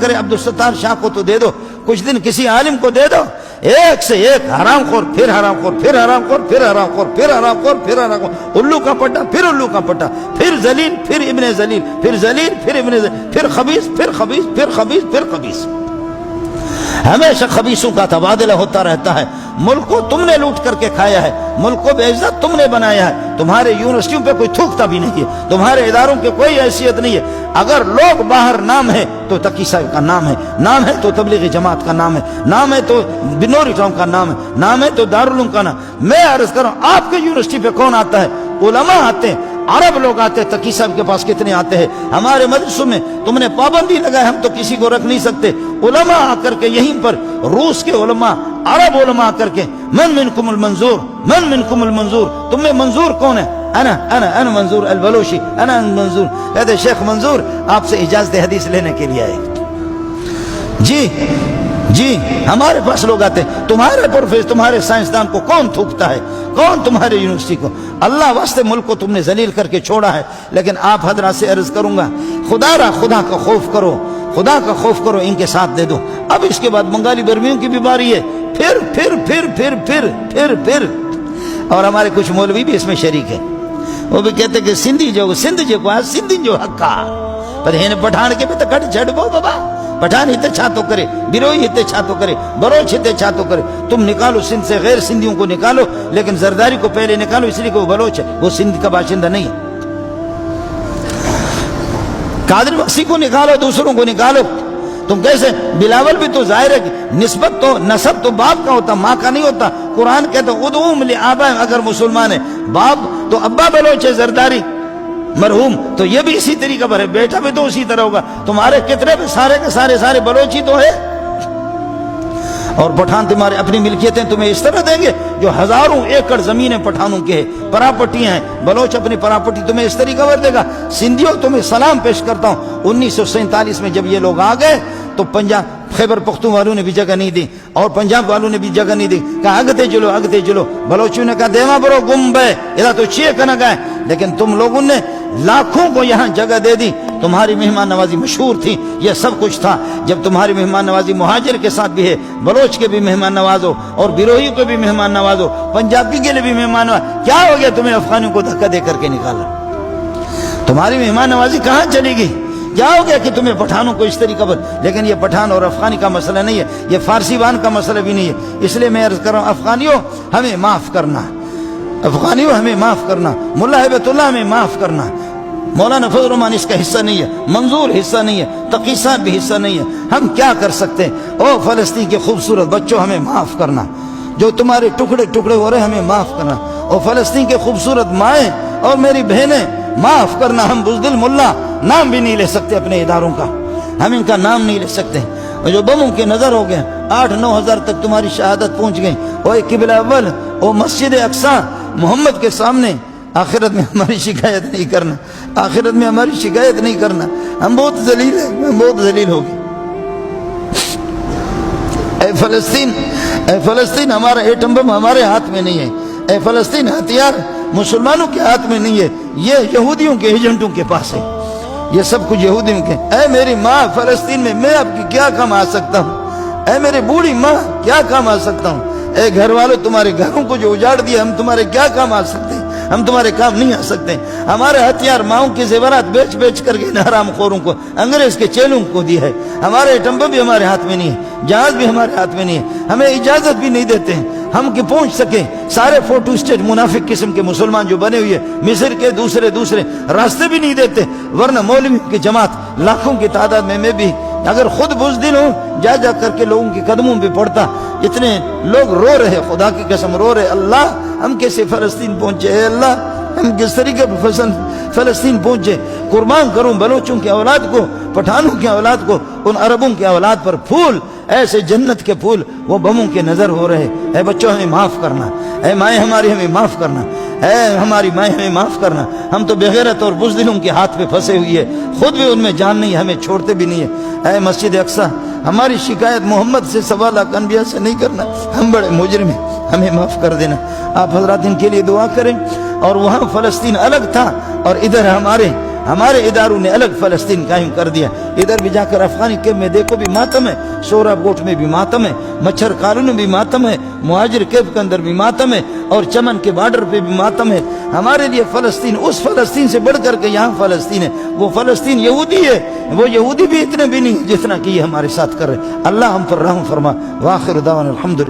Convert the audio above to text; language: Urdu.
کرے عبدالستار شاہ کو تو دے دو، کچھ دن کسی عالم کو دے دو، ایک سے ایک حرام خور، پھر حرام خور، پھر حرام خور، پھر حرام خور، پھر حرام خور، پھر حرام خور، الو کا پٹا، پھر الو کا پٹا، پھر ذلیل، پھر ابن ذلیل، پھر ذلیل، پھر ابن ذلیل، پھر خبیث، پھر خبیث، پھر خبیث، پھر خبیث۔ ہمیشہ خبیثوں کا تبادلہ ہوتا رہتا ہے۔ ملک کو تم نے لوٹ کر کے کھایا ہے، ملک کو بے عزت تم نے بنایا ہے، تمہارے یونیورسٹیوں پہ کوئی تھوکتا بھی نہیں ہے، تمہارے اداروں کی کوئی حیثیت نہیں ہے۔ اگر لوگ باہر نام ہے تو تقی صاحب کا نام ہے، نام ہے تو تبلیغی جماعت کا نام ہے، نام ہے تو بنوری ٹاؤن کا نام ہے، نام ہے تو دارالعلوم کا نام۔ میں عرض کروں آپ کے یونیورسٹی پہ کون آتا ہے؟ علماء آتے ہیں، عرب لوگ آتے ہیں، تقی صاحب کے پاس کتنے آتے ہیں؟ ہمارے مدرسوں میں تم نے پابندی لگائے، ہم تو کسی کو رکھ نہیں سکتے۔ علماء آ کر کے یہیں پر روس کے علماء، عرب علماء آ کر کے من منکم المنظور، من منکم المنظور، تم میں منظور کون ہے؟ انا منظور البلوشی، انا منظور۔ کہتے شیخ منظور آپ سے اجازت حدیث لینے کے لیے آئے۔ جی ہمارے پاس لوگ آتے ہیں، تمہارے پروفیسر، تمہارے سائنسدان کو کون تھوکتا ہے؟ کون تمہارے یونیورسٹی کو؟ اللہ واسطے ملک کو تم نے ذلیل کر کے چھوڑا ہے۔ لیکن آپ حضرات سے عرض کروں گا، خدا کا خوف کرو، خدا کا خوف کرو، ان کے ساتھ دے دو۔ اب اس کے بعد بنگالی برمیوں کی بھی باری ہے، پھر اور ہمارے کچھ مولوی بھی اس میں شریک ہیں، وہ بھی کہتے کہ سندھی جو حقا پر ہین پٹھان کے بھی تو کٹ چھڑ بو بابا، پٹھان ہی تے چھا تو کرے، بیروئی ہی تے چھا تو کرے، بروچ ہی تے چھا تو کرے۔ تم نکالو سندھ سے غیر سندھیوں کو نکالو، لیکن زرداری کو پہلے نکالو، اس لیے کہ وہ بلوچ ہے، وہ سندھ کا باشندہ نہیں ہے۔ قادری بخشی کو نکالو، دوسروں کو نکالو۔ تم کیسے؟ بلاول بھی تو ظاہر ہے کہ نسبت تو نسب تو باپ کا ہوتا، ماں کا نہیں ہوتا۔ قرآن کہتا ادعوہم لآبائہم، اگر مسلمان ہے باپ تو ابا بلوچ ہے زرداری مرحوم، تو یہ بھی اسی طریقہ پر ہے، بیٹا بھی تو اسی طرح ہوگا۔ تمہارے کتنے بھی سارے کے سارے بلوچی تو ہے، اور پٹھان تمہارے اپنی ملکیتیں تمہیں اس طرح دیں گے جو ہزاروں ایکڑ زمینیں پٹھانوں کے ہیں، پراپرٹیاں ہیں۔ بلوچ اپنی پراپرٹی تمہیں اس طریقہ پر دے گا۔ سندھیوں تمہیں سلام پیش کرتا ہوں، 1947 میں جب یہ لوگ آ گئے تو پنجاب خیبر پختون والوں نے بھی جگہ نہیں دی، اور پنجاب والوں نے بھی جگہ نہیں دی، کہا اگتے چلو۔ بلوچیوں نے کہا دیما برو گمبے ادا تو چیئے کنا گئے، لیکن تم لوگوں نے لاکھوں کو یہاں جگہ دے دی۔ تمہاری مہمان نوازی مشہور تھی، یہ سب کچھ تھا۔ جب تمہاری مہمان نوازی مہاجر کے ساتھ بھی ہے، بلوچ کے بھی مہمان نوازو، اور بیروہی کو بھی مہمان نوازو، پنجابی کے لیے بھی مہمان نواز۔ کیا ہو گیا تمہیں افغانیوں کو دھکا دے کر کے نکالا؟ تمہاری مہمان نوازی کہاں چلی گئی؟ کیا ہو گیا کہ تمہیں پٹھانوں کو اس طریقہ پر؟ لیکن یہ پٹھان اور افغانی کا مسئلہ نہیں ہے، یہ فارسی وان کا مسئلہ بھی نہیں ہے۔ اس لیے میں عرض کر رہا ہوں، افغانیوں ہمیں معاف کرنا، افغانیوں ہمیں معاف کرنا، ملا ہیبت اللہ ہمیں معاف کرنا۔ مولانا فضل الرحمان اس کا حصہ نہیں ہے، منظور حصہ نہیں ہے، تقی صاحب بھی حصہ نہیں ہے۔ ہم کیا کر سکتے ہیں؟ او فلسطین کے خوبصورت بچوں ہمیں معاف کرنا، جو تمہارے ٹکڑے ہو رہے ہمیں معاف کرنا۔ او فلسطین کے خوبصورت مائیں اور میری بہنیں معاف کرنا۔ ہم بزدل ملا نام بھی نہیں لے سکتے اپنے اداروں کا، ہم ان کا نام نہیں لے سکتے۔ اور جو بموں کے نظر ہو گئے 8-9 ہزار تک تمہاری شہادت پہنچ گئی۔ او قبلہ اول، او مسجد اقصی محمد کے سامنے آخرت میں ہماری شکایت نہیں کرنا، آخرت میں ہماری شکایت نہیں کرنا۔ ہم بہت ذلیل ہیں، ہم بہت ذلیل ہو گئے۔ اے فلسطین ہمارا ایٹم بم ہمارے ہاتھ میں نہیں ہے، اے فلسطین ہتھیار مسلمانوں کے ہاتھ میں نہیں ہے، یہ یہودیوں کے ایجنٹوں کے پاس ہے، یہ سب کچھ یہودیوں کے۔ اے میری ماں فلسطین میں آپ کی کیا کام آ سکتا ہوں؟ اے میری بوڑھی ماں کیا کام آ سکتا ہوں؟ اے گھر والوں تمہارے گھروں کو جو اجاڑ دیا، ہم تمہارے کیا کام آ سکتے ہیں؟ ہم تمہارے کام نہیں آ سکتے۔ ہمارے ہتھیار ماؤں کے زیورات بیچ کر کے حرام خوروں کو، انگریز کے چیلوں کو دی ہے۔ ہمارے ٹمبے بھی ہمارے ہاتھ میں نہیں ہے، جہاز بھی ہمارے ہاتھ میں نہیں ہے، ہمیں اجازت بھی نہیں دیتے ہیں ہم کہ پہنچ سکیں۔ سارے فوٹو اسٹیٹ منافق قسم کے مسلمان جو بنے ہوئے مصر کے دوسرے راستے بھی نہیں دیتے، ورنہ مولوی کی جماعت لاکھوں کی تعداد میں بھی اگر خود بزدل ہوں جا کر کے لوگوں کے قدموں پہ پڑتا۔ اتنے لوگ رو رہے، خدا کی قسم رو رہے، اللہ ہم کیسے فلسطین پہنچے؟ اے اللہ ہم کس طریقے پر فلسطین پہنچے؟ قربان کروں بلوچوں کی اولاد کو، پٹھانوں کی اولاد کو، ان عربوں کی اولاد پر پھول ایسے جنت کے پھول وہ بموں کے نظر ہو رہے۔ اے بچوں ہمیں معاف کرنا، اے مائیں ہماری ہمیں معاف کرنا، اے ہماری مائیں ہمیں معاف کرنا۔ ہم تو بغیرت اور بزدلوں کے ہاتھ پہ پھنسے ہوئی ہے، خود بھی ان میں جان نہیں، ہمیں چھوڑتے بھی نہیں ہے۔ اے مسجد اقصی ہماری شکایت محمد سے 1.25 لاکھ انبیاء سے نہیں کرنا، ہم بڑے مجرم ہیں، ہمیں معاف کر دینا۔ آپ حضرات ان کے لیے دعا کریں۔ اور وہاں فلسطین الگ تھا اور ادھر ہمارے ہمارے اداروں نے الگ فلسطین قائم کر دیا. ادھر بھی جا کر افغانی کیمپ میں دیکھو بھی ماتم ہے, شورا گوٹ میں بھی ماتم ہے, مچھر کالوں میں بھی ماتم ہے, مہاجر کیمپ کے اندر بھی ماتم ہے, اور چمن کے بارڈر پہ بھی ماتم ہے. ہمارے لیے فلسطین اس فلسطین سے بڑھ کر کے یہاں فلسطین ہے. وہ فلسطین یہودی ہے, وہ یہودی بھی اتنے بھی نہیں جتنا کہ یہ ہمارے ساتھ کر رہے. اللہ ہم پر رحم فرما. وآخر دعوانا الحمدللہ.